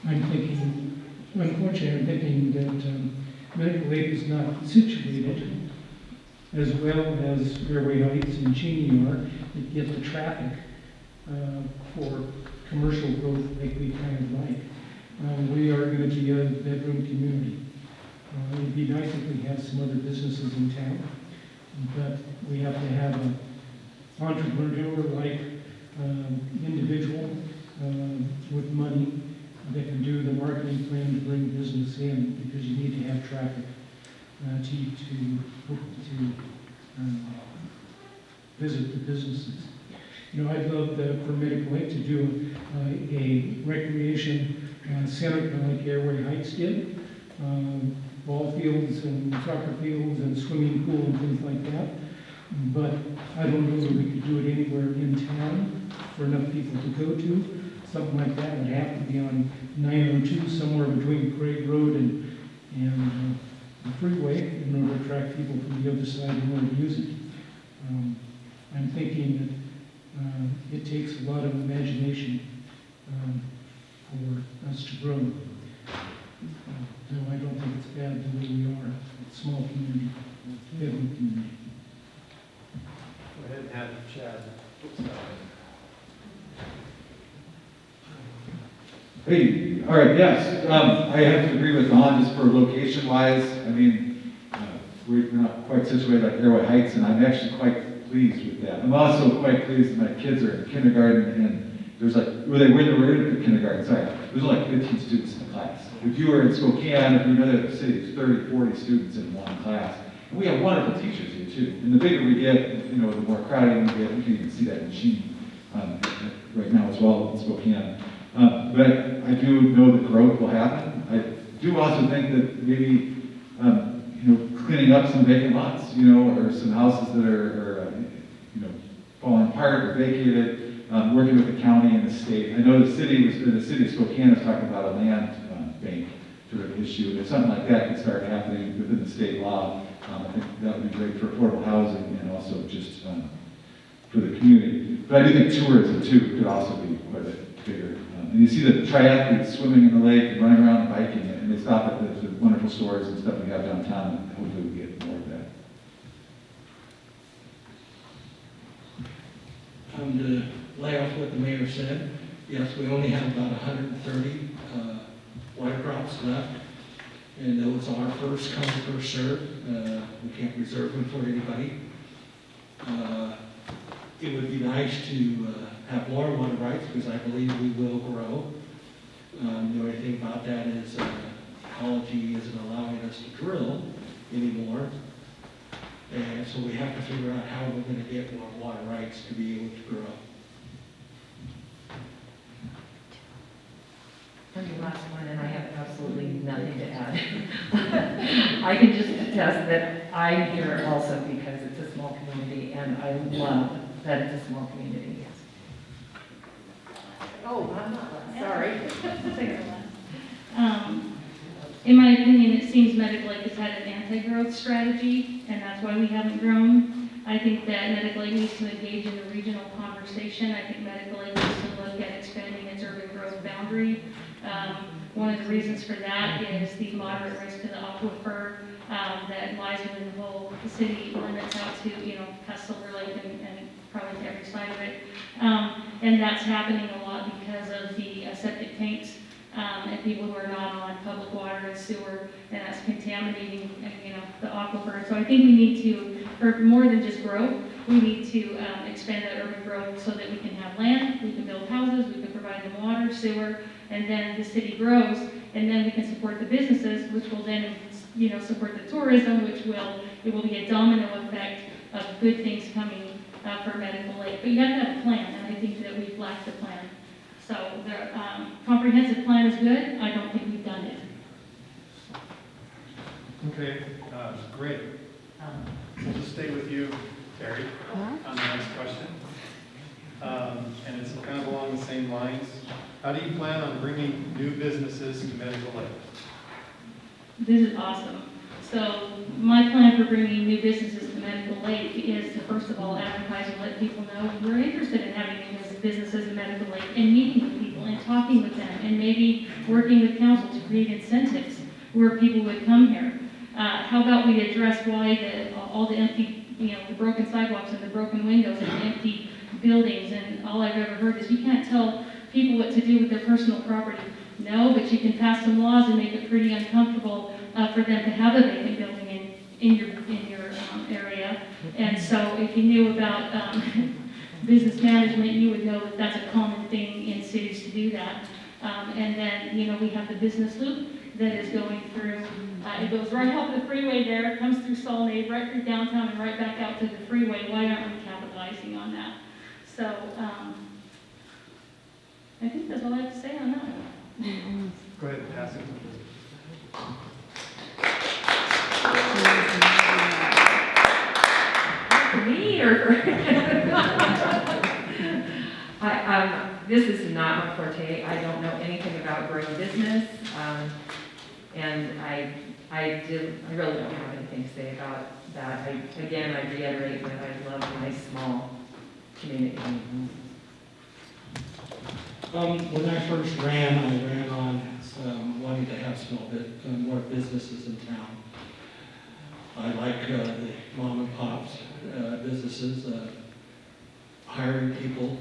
I'm thinking, unfortunately, I'm thinking that Medical Lake is not situated as well as Fairway Heights and Cheney are to get the traffic for commercial growth like we kind of like. We are going to be a bedroom community. It'd be nice if we had some other businesses in town, but we have to have an entrepreneur-like individual with money that can do the marketing plan to bring business in, because you need to have traffic to visit the businesses. You know, I'd love for Medical Lake to do a recreation center kind of like Airway Heights did. Ball fields and soccer fields and swimming pool and things like that. But I don't know that we could do it anywhere in town for enough people to go to. Something like that would have to be on 902, somewhere between Craig Road and the freeway, in order to attract people from the other side who want to use it. I'm thinking that it takes a lot of imagination for us to grow. No, I don't think it's bad the way we are. It's a small community, bedroom community. Go ahead and have Chad. Hey, all right, yes. I have to agree with Don just for location-wise. I mean, we're not quite situated like Airway Heights, and I'm actually quite pleased with that. I'm also quite pleased that my kids are in kindergarten, and there's like, when they were in the kindergarten, sorry, there's like 15 students in the class. If you were in Spokane, if you're in another city, it's 30, 40 students in one class. And we have wonderful teachers here too. And the bigger we get, you know, the more crowded we get. You can even see that in Sheen right now as well in Spokane. But I do know that growth will happen. I do also think that maybe, you know, cleaning up some vacant lots, you know, or some houses that are you know, falling apart or vacated, working with the county and the state. I know the city of Spokane is talking about a land bank sort of issue. And if something like that can start happening within the state law, I think that would be great for affordable housing and also just for the community. But I do think tourism too could also be quite a bit bigger. And you see the triathletes swimming in the lake and running around and biking, and they stop at the wonderful stores and stuff we have downtown, and hopefully we get more of that. To lay off what the mayor said, yes, we only have about 130 water drops left, and those are first come, first served. We can't reserve them for anybody. It would be nice to have more water rights, because I believe we will grow. The only thing about that is ecology isn't allowing us to drill anymore. And so we have to figure out how we're going to get more water rights to be able to grow. And the last one, and I have absolutely nothing to add. I can just attest that I'm here also because it's a small community, and I love that it's a small community. Oh, I'm not last. Sorry. In my opinion, it seems Medical Lake has had an anti-growth strategy, and that's why we haven't grown. I think that Medical Lake needs to engage in the regional conversation. I think Medical Lake needs to look at expanding its urban growth boundary. One of the reasons for that is the moderate risk to the aquifer that lies within the whole city limits out to, you know, past Silver Lake and probably to every side of it. And that's happening a lot because of the septic tanks and people who are not on public water and sewer, and that's contaminating, you know, the aquifer. So I think we need to, for more than just growth, we need to expand that urban growth so that we can have land, we can build houses, we can provide them water, sewer, and then the city grows, and then we can support the businesses, which will then, you know, support the tourism, which will, it will be a domino effect of good things coming for Medical Lake. But you have to have a plan, and I think that we've lacked the plan. So the comprehensive plan is good. I don't think we've done it. Okay, great. We'll just stay with you, Terry, on the next question. And it's kind of along the same lines. How do you plan on bringing new businesses to Medical Lake? This is awesome. So my plan for bringing new businesses to Medical Lake is to, first of all, advertise and let people know we're interested in having new businesses in Medical Lake and meeting with people and talking with them and maybe working with council to create incentives where people would come here. How about we address why all the empty, the broken sidewalks and the broken windows and the empty buildings, and all I've ever heard is you can't tell people what to do with their personal property. No, but you can pass some laws and make it pretty uncomfortable for them to have a vacant building in your area. And so if you knew about business management, you would know that that's a common thing in cities to do that. And then, we have the business loop that is going through, it goes right off the freeway there, comes through Solnade, right through downtown and right back out to the freeway. Why aren't we capitalizing on that? So, I think that's all I have to say on that one. Go ahead and pass it. Me or? This is not my forte. I don't know anything about growing business, and I really don't have anything to say about that. I reiterate that I love my small community. When I first ran, I ran on wanting to have more businesses in town. I like the mom and pops businesses, hiring people.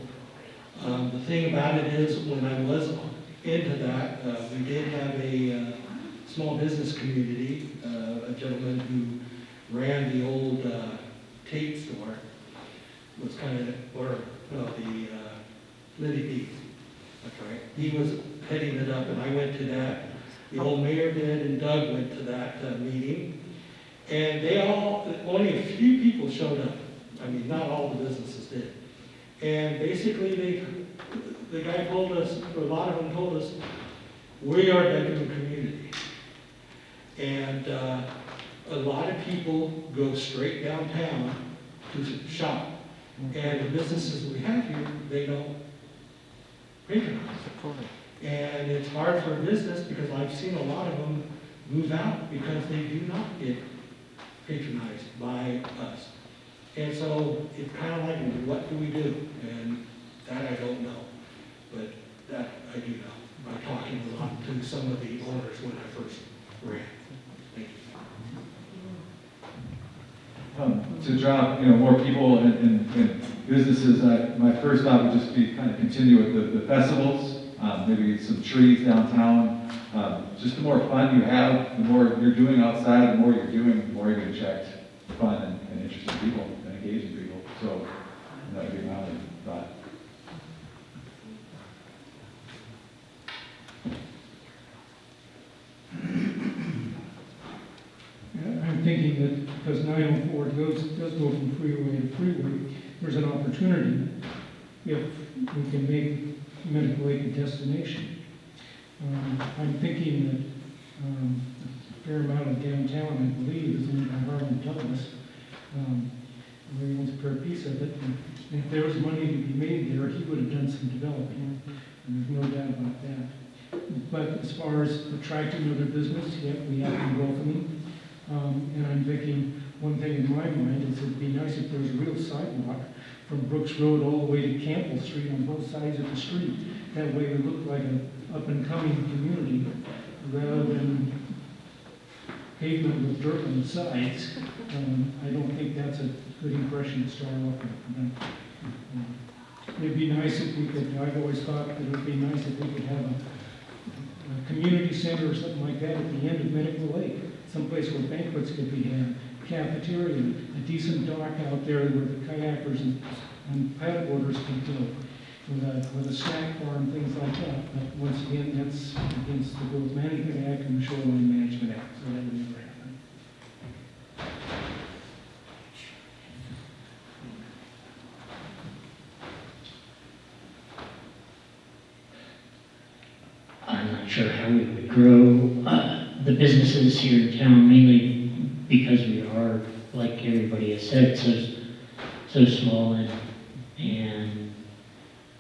The thing about it is, when I was into that, we did have a small business community, a gentleman who ran the old Tate store, was kind of, the Liddy Beef, that's right. He was heading it up, and I went to that. The old mayor did, and Doug went to that meeting. And only a few people showed up. I mean, not all the businesses did. And basically, the guy told us, or a lot of them told us, we are a bedroom community. And a lot of people go straight downtown to shop. And the businesses we have here, they don't patronize. And it's hard for a business because I've seen a lot of them move out because they do not get patronized by us. And so it's kind of like, what do we do? And that I don't know. But that I do know by talking a lot to some of the owners when I first ran. Thank you. To draw more people and businesses, my first thought would just be kind of continue with the festivals, maybe some trees downtown. Just the more fun you have, the more you're doing outside, the more you're doing, the more you're going to attract fun and interesting people and engaging people. So that would be my only thought. I'm thinking that because 904 does go from freeway to freeway, there's an opportunity if we can make Medical Lake a destination. I'm thinking that a fair amount of downtown, I believe, is owned by Harlan Douglas, where he owns a fair piece of it. And if there was money to be made there, he would have done some developing. And there's no doubt about that. But as far as attracting other business, yeah, we have to be welcoming. And I'm thinking one thing in my mind is it'd be nice if there was a real sidewalk from Brooks Road all the way to Campbell Street on both sides of the street. That way we look like an up-and-coming community rather than pavement with dirt on the sides. I don't think that's a good impression to start off with. It'd be nice if we could, I've always thought that it would be nice if we could have a community center or something like that at the end of Medical Lake, someplace where banquets could be had, cafeteria, a decent dock out there where the kayakers and paddleboarders can go, with a snack bar and things like that. But once again, that's against the Growth Management Act and the Shoreline Management Act, so that would never happen. I'm not sure how we would grow the businesses here in town, mainly because we are, like everybody has said, so small, and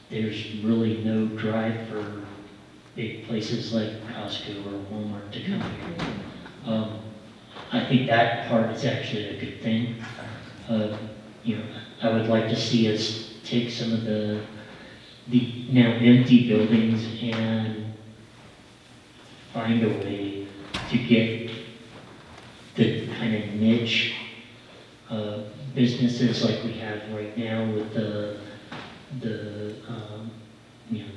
there's really no drive for big places like Costco or Walmart to come here. I think that part is actually a good thing. I would like to see us take some of the now empty buildings and find a way to get the kind of niche businesses like we have right now with the you know,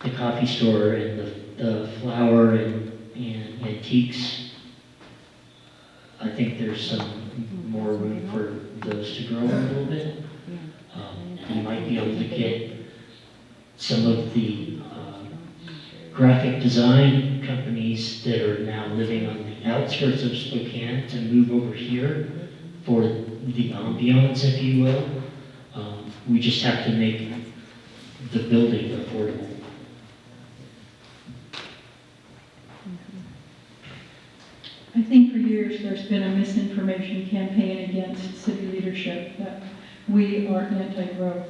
the coffee store and the flower and antiques. I think there's some more room for those to grow a little bit. You might be able to get some of the graphic design companies that are now living on the outskirts of Spokane to move over here for the ambiance, if you will. We just have to make the building affordable. I think for years there's been a misinformation campaign against city leadership that we are anti-growth.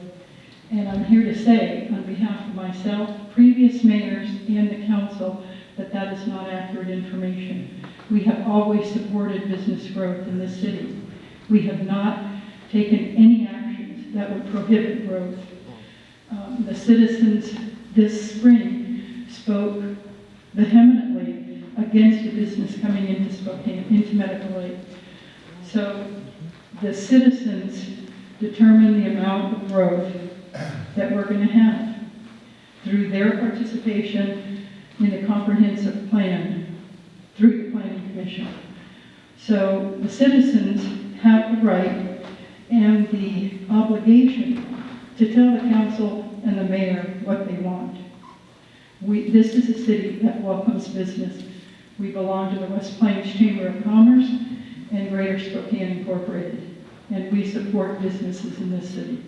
And I'm here to say, on behalf of myself, previous mayors, and the council, that that is not accurate information. We have always supported business growth in this city. We have not taken any actions that would prohibit growth. The citizens this spring spoke vehemently against a business coming into Spokane, into Medical Lake. So the citizens determine the amount of growth that we're going to have through their participation in the comprehensive plan through the Planning Commission. So the citizens have the right and the obligation to tell the council and the mayor what they want. This is a city that welcomes business. We belong to the West Plains Chamber of Commerce and Greater Spokane Incorporated, and we support businesses in this city.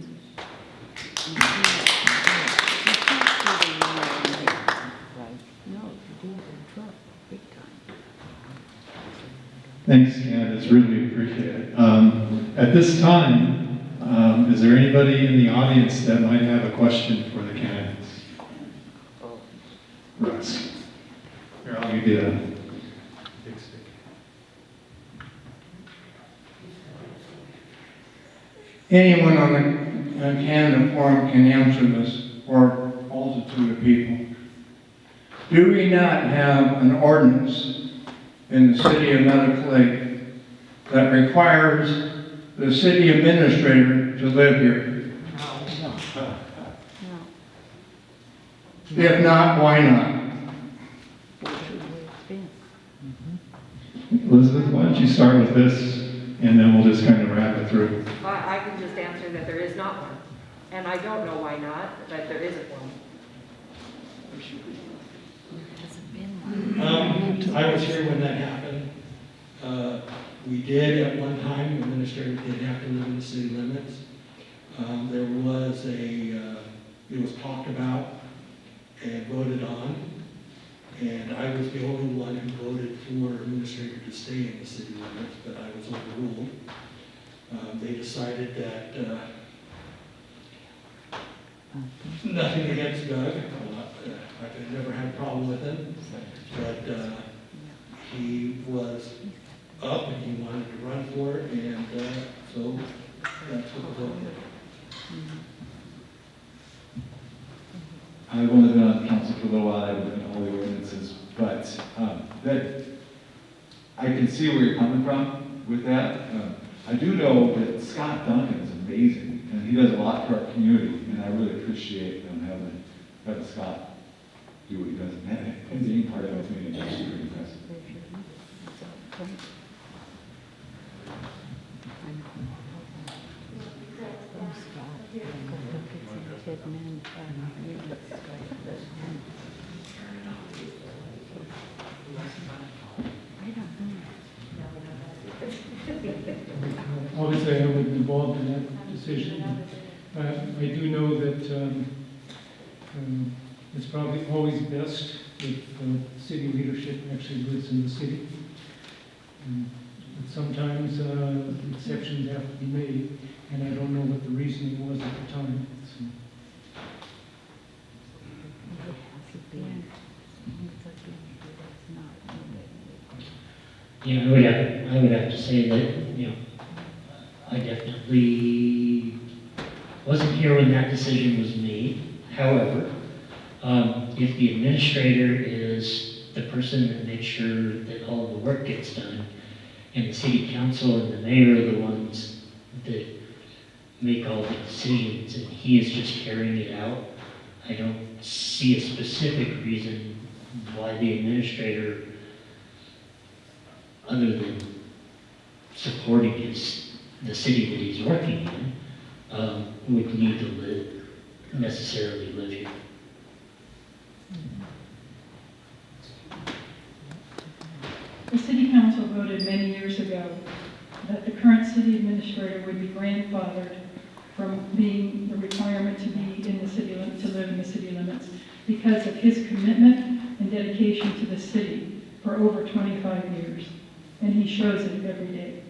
Thanks, Candace, really appreciate it. At this time, is there anybody in the audience that might have a question for the candidates? Russ. Here, I'll give you a big stick. Anyone on the candidate forum can answer this, or also to the people. Do we not have an ordinance in the city of Medical Lake that requires the city administrator to live here? If not, why not? Elizabeth, why don't you start with this, and then we'll just kind of wrap it through. I can just answer that there is not one. And I don't know why not, but there isn't one. I was here when that happened. We did at one time, the administrator did have to live in the city limits. There was it was talked about and voted on, and I was the only one who voted for administrator to stay in the city limits, but I was overruled. They decided that nothing against Doug. I've never had a problem with him, but he was up and he wanted to run for it, and so that's what the vote was. I've only been on council for a little while, I've looked at all the ordinances, but that I can see where you're coming from with that. I do know that Scott Duncan is amazing, and he does a lot for our community, and I really appreciate them having Scott do what he does. And being part of the community is pretty impressive. Obviously, I wasn't involved in that decision. I do know that it's probably always best if city leadership actually lives in the city. But sometimes exceptions have to be made, and I don't know what the reasoning was at the time. So. Yeah, I would have to say that, you know, I definitely wasn't here when that decision was made. However, if the administrator is the person that makes sure that all the work gets done. And the city council and the mayor are the ones that make all the decisions, and he is just carrying it out. I don't see a specific reason why the administrator, other than supporting the city that he's working in, would need to necessarily live here. The city council voted many years ago that the current city administrator would be grandfathered from being the requirement to be in the city, to live in the city limits because of his commitment and dedication to the city for over 25 years. And he shows it every day.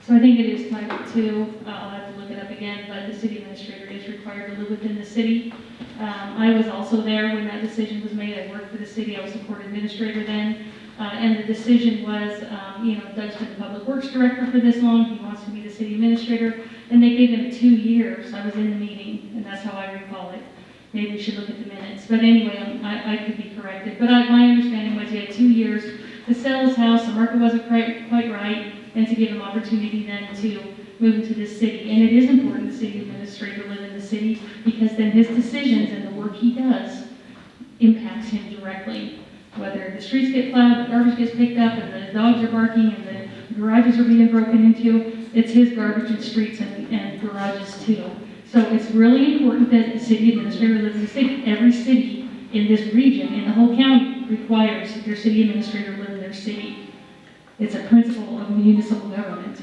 So I think it is Title II, I'll have to look it up again, but the city administrator is required to live within the city. I was also there when that decision was made. I worked for the city, I was a court administrator then, and the decision was, Doug's been the public works director for this long, he wants to be the city administrator, and they gave him 2 years. I was in the meeting, and that's how I recall it. Maybe we should look at the minutes, but anyway, I could be corrected. But my understanding was he had 2 years to sell his house, the market wasn't quite right, and to give him opportunity then to move into the city. And it is important the city administrator live in the city because then his decisions and the work he does impacts him directly. Whether the streets get plowed, the garbage gets picked up, and the dogs are barking, and the garages are being broken into, it's his garbage and streets and garages too. So it's really important that the city administrator lives in the city. Every city in this region, in the whole county, requires that their city administrator live in their city. It's a principle of municipal government.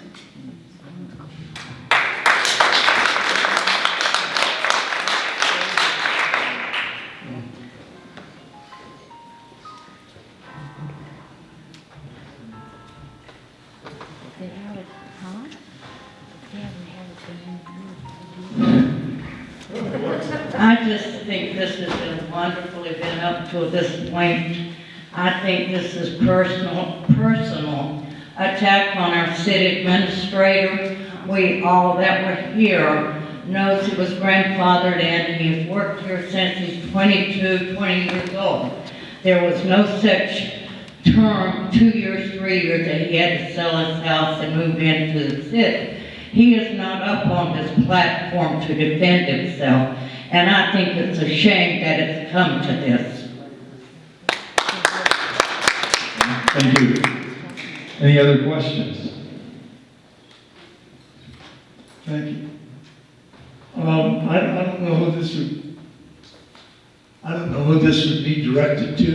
I just think this has been wonderfully been up to this point. I think this is personal attack on our city administrator. We all that were here knows he was grandfathered in. He's worked here since he's 20 years old. There was no such term, 2 years, 3 years, that he had to sell his house and move into the city. He is not up on this platform to defend himself, and I think it's a shame that it's come to this. Thank you. Any other questions? Thank you. I don't know who this would be directed to.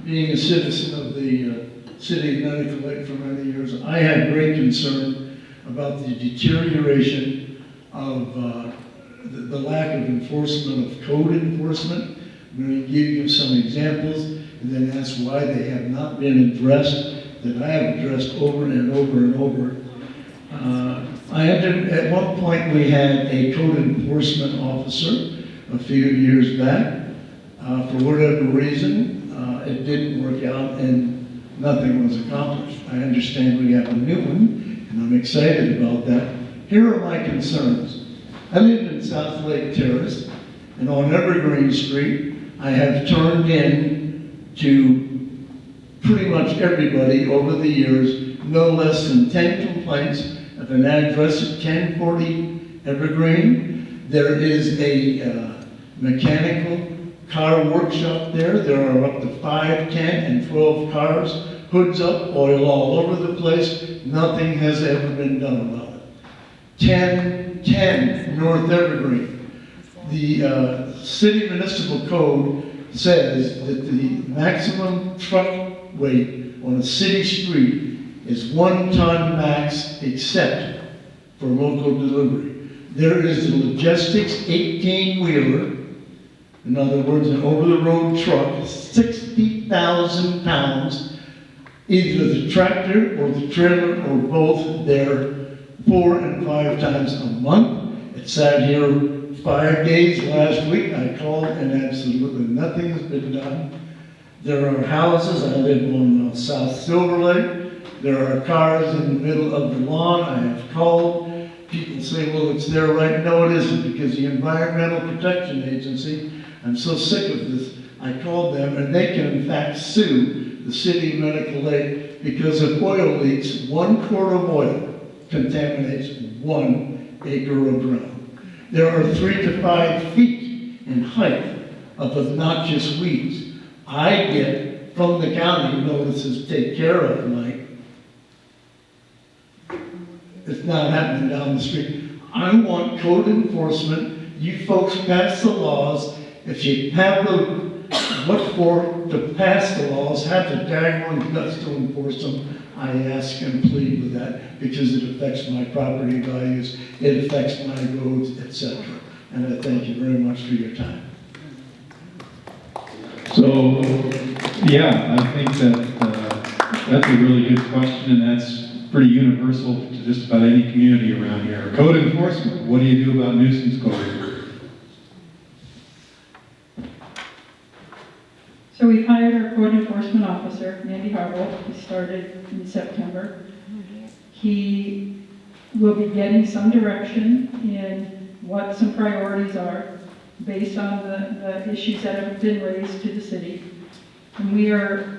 Being a citizen of the city of Medical Lake for many years, I have great concern about the deterioration of the lack of enforcement, of code enforcement. I'm going to give you some examples and then ask why they have not been addressed, that I have addressed over and over and over. At one point we had a code enforcement officer a few years back. For whatever reason, it didn't work out and nothing was accomplished. I understand we have a new one, and I'm excited about that. Here are my concerns. I live in South Lake Terrace, and on Evergreen Street, I have turned in to pretty much everybody over the years no less than 10 complaints of an address at 1040 Evergreen. There is a mechanical car workshop there. There are up to 5, 10, and 12 cars, hoods up, oil all over the place. Nothing has ever been done about it. 1010 North Evergreen. The city municipal code says that the maximum truck weight on a city street is 1 ton max except for local delivery. There is the Logistics 18-wheeler, in other words, an over-the-road truck, 60,000 pounds, either the tractor or the trailer or both, there 4 and 5 times a month. It sat here 5 days last week. I called and absolutely nothing has been done. There are houses, I live on South Silver Lake, there are cars in the middle of the lawn, I have called. People say, well, it's there right. No, it isn't, because the Environmental Protection Agency, I'm so sick of this, I called them, and they can in fact sue the city of Medical Lake because if oil leaks, 1 quart of oil contaminates 1 acre of ground. There are 3 to 5 feet in height of obnoxious weeds. I get from the county notices, take care of, Mike. It's not happening down the street. I want code enforcement. You folks pass the laws. If you have the what for to pass the laws, have the daggone guts to enforce them. I ask and plead with that because it affects my property values, it affects my roads, etc. And I thank you very much for your time. So, yeah, I think that that's a really good question, and that's pretty universal to just about any community around here. Code enforcement, what do you do about nuisance code? So we've hired our code enforcement officer, Andy Harville. He started in September. He will be getting some direction in what some priorities are based on the issues that have been raised to the city. And we are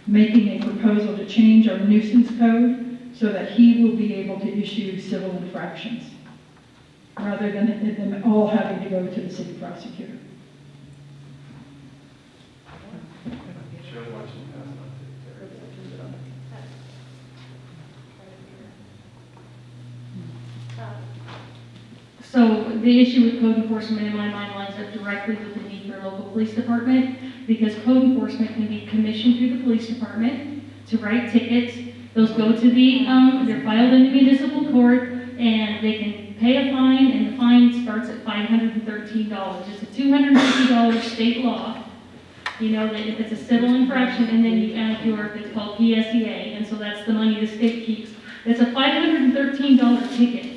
making a proposal to change our nuisance code so that he will be able to issue civil infractions rather than them all having to go to the city prosecutor. So the issue with code enforcement in my mind lines up directly with the need for a local police department, because code enforcement can be commissioned through the police department to write tickets. Those go to they're filed in the municipal court, and they can pay a fine, and the fine starts at $513. It's a $250 state law. You know, that if it's a civil infraction, and then you add it's called PSEA, and so that's the money the state keeps. It's a $513 ticket.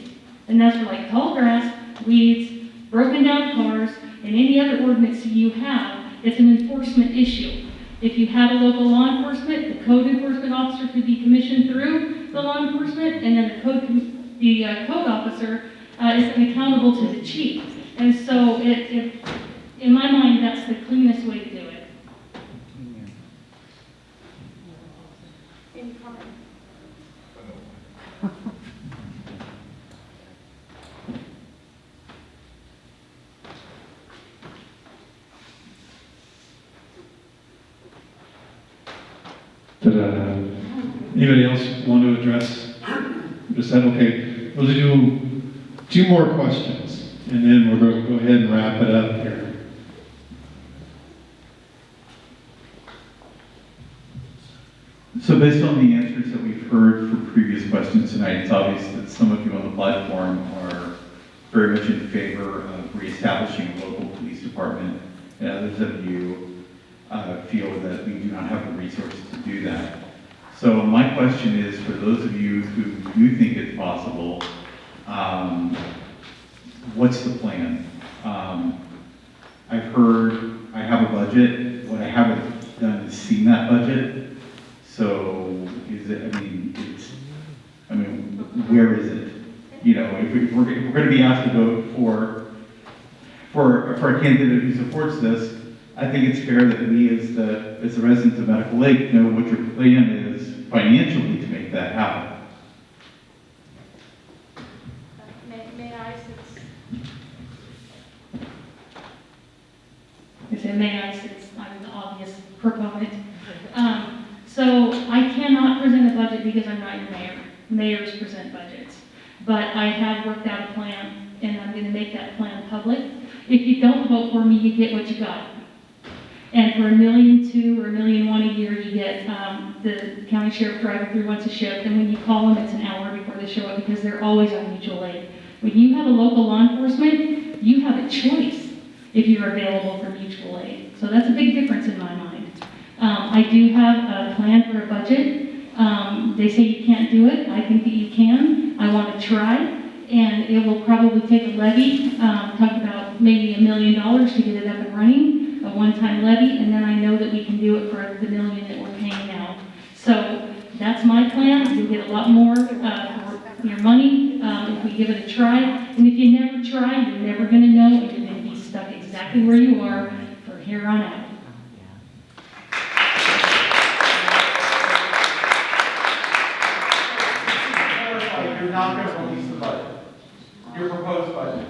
And that's for like tall grass, weeds, broken down cars, and any other ordinance you have. It's an enforcement issue. If you have a local law enforcement, the code enforcement officer could be commissioned through the law enforcement, and then the code officer is accountable to the chief. And so in my mind, that's the cleanest way to do it. Any comment? Anybody else want to address? Just that, okay. We'll do 2 more questions, and then we're going to go ahead and wrap it up here. So based on the answers that we've heard for previous questions tonight, it's obvious that some of you on the platform are very much in favor of reestablishing a local police department, and others of you feel that we do not have the resources to do that. So my question is, for those of you who do think it's possible, what's the plan? I've heard I have a budget. What I haven't done is seen that budget. So is it, where is it? You know, if we're going to be asked to vote for a candidate who supports this, I think it's fair that we as the residents of Medical Lake know what your plan is financially to make that happen. May I, since I'm the obvious proponent. So I cannot present a budget because I'm not your mayor. Mayors present budgets. But I have worked out a plan, and I'm going to make that plan public. If you don't vote for me, you get what you got. And for $1.2 million or $1.1 million a year, you get the county sheriff driving through once a shift, and when you call them, it's an hour before they show up because they're always on mutual aid. When you have a local law enforcement, you have a choice if you're available for mutual aid. So that's a big difference in my mind. I do have a plan for a budget. They say you can't do it. I think that you can. I want to try, and it will probably take a levy, talk about maybe $1 million to get it up and running, of one-time levy, and then I know that we can do it for the $1 million that we're paying now. So that's my plan. You'll get a lot more for your money if we give it a try. And if you never try, you're never going to know, and you're going to be stuck exactly where you are from here on out. You're not going to release the budget, your proposed budget.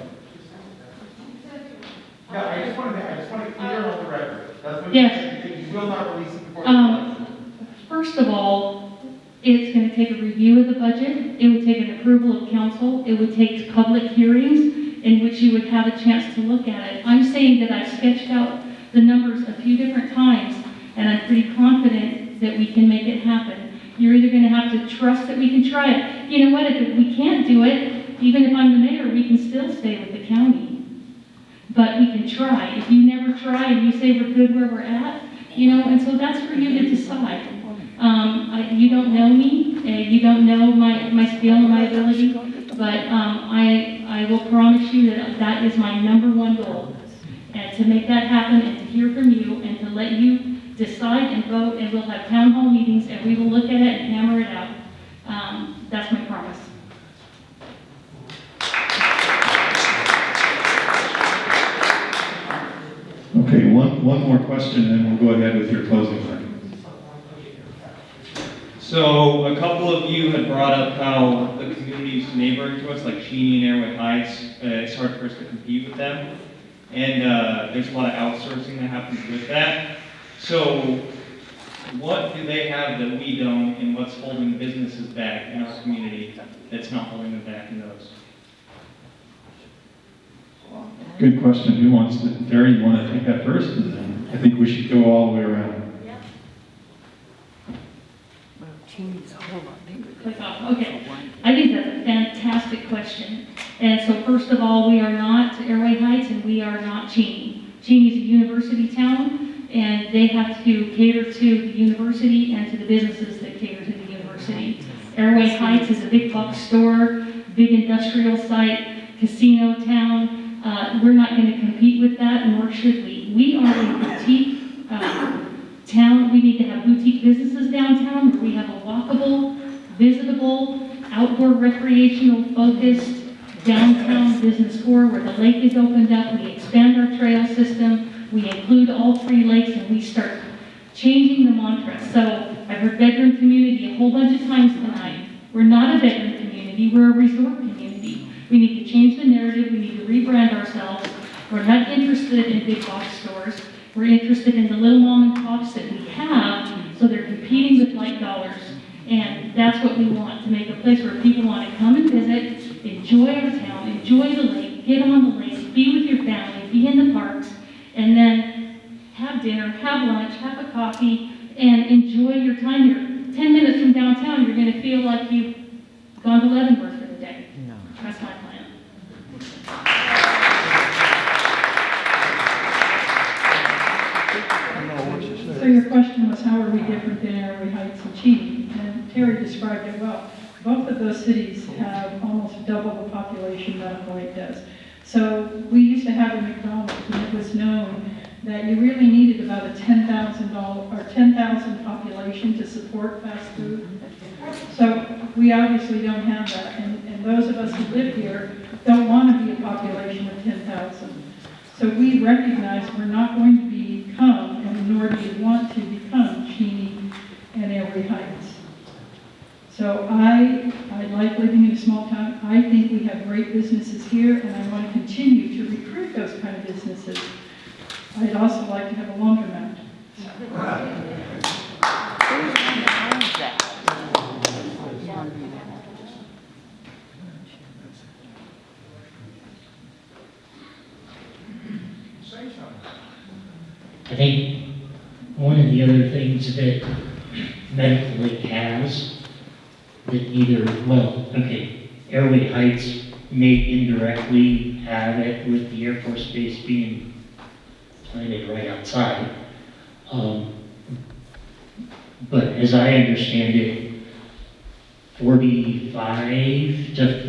Yeah, I just want to clear on the record. That's what Yes. you will not release it before the budget. First of all, it's going to take a review of the budget. It would take an approval of council. It would take public hearings in which you would have a chance to look at it. I'm saying that I've sketched out the numbers a few different times, and I'm pretty confident that we can make it happen. You're either going to have to trust that we can try it. You know what, if we can't do it, even if I'm the mayor, we can still stay with the county. But we can try. If you never try and you say we're good where we're at, you know, and so that's for you to decide. You don't know me, you don't know my skill and my ability, but I will promise you that that is my #1 goal. And to make that happen and to hear from you and to let you decide and vote, and we'll have town hall meetings and we will look at it and hammer it out. That's my promise. Okay, one more question, and then we'll go ahead with your closing argument. So a couple of you had brought up how the communities neighboring to us, like Cheney and Airway Heights, it's hard for us to compete with them. And there's a lot of outsourcing that happens with that. So what do they have that we don't, and what's holding businesses back in our community that's not holding them back in those? Good question. Who wants to, Terry, you want to take that first? And then I think we should go all the way around. Okay, I think that's a fantastic question. And so first of all, we are not Airway Heights and we are not Cheney. Cheney is a university town and they have to cater to the university and to the businesses that cater to the university. Airway Heights is a big box store, big industrial site, casino town. We're not going to compete with that, nor should we. We are a boutique town. We need to have boutique businesses downtown where we have a walkable, visitable, outdoor recreational focused downtown business core where the lake is opened up. We expand our trail system. We include all 3 lakes and we start changing the mantra. So I've heard bedroom community a whole bunch of times tonight. We're not a bedroom community. We're a resort community. We need to change the narrative. We need to rebrand ourselves. We're not interested in big box stores. We're interested in the little mom and pops that we have, so they're competing with light dollars. And that's what we want, to make a place where people want to come and visit, enjoy our town, enjoy the lake, get on the lake, be with your family, be in the parks, and then have dinner, have lunch, have a coffee, and enjoy your time here. 10 minutes from downtown, you're going to feel like you've gone to Leavenworth for the day. No. That's my plan. So your question was, how are we different than Airway Heights and Cheney? And Terry described it well. Both of those cities have almost double the population that Lake does. So we used to have a McDonald's, and it was known that you really needed about a $10,000 or 10,000 population to support fast food. So we obviously don't have that, and those of us who live here don't want to be a population of 10,000. So we recognize we're not going to become, and nor do we want to become, Cheney and Airway Heights. So I like living in a small town. I think we have great businesses here, and I want to continue to recruit those kind of businesses. I'd also like to have a laundromat. I think one of the other things that Medical Lake has that either, well, okay, Airway Heights may indirectly have it with the Air Force Base being planted right outside. But as I understand it, 45 to